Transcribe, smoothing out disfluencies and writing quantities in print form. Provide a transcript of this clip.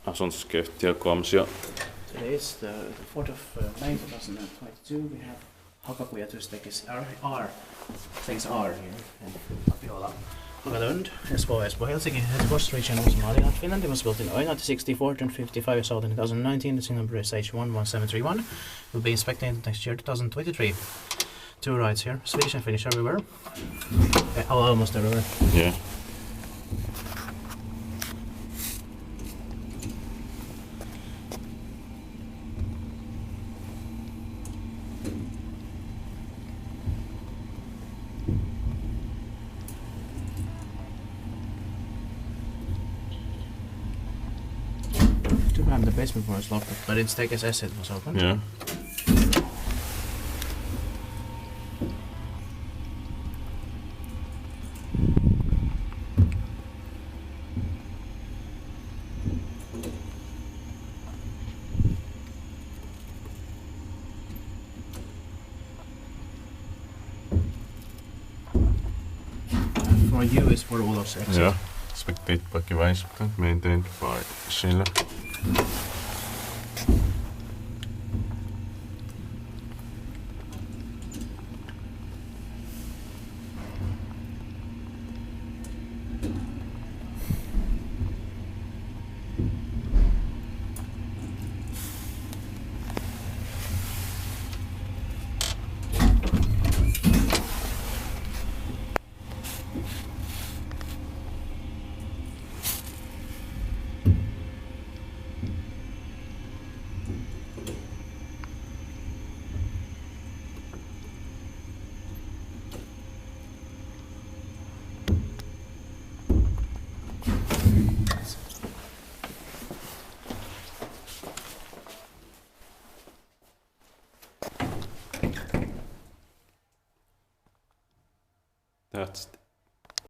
asuntoskeittiö Komsio. Today is the 4th of May 2022. We have Hakakuja to stakes R here in Tapiola. Hakakuja, Espoo, Helsinki, Espoo region was modernized Finland. It was built in 1964, turned 55 years old in 2019. The single number is H11731. Will be inspected next year, 2023. Two rides here, Swedish and Finnish everywhere. Almost everywhere. Yeah. Too bad the basement floor is locked, but in Stakes S it was open. Yeah. For you is for Olof's exit. Yeah. Spectate by device maintained by Schiller. That's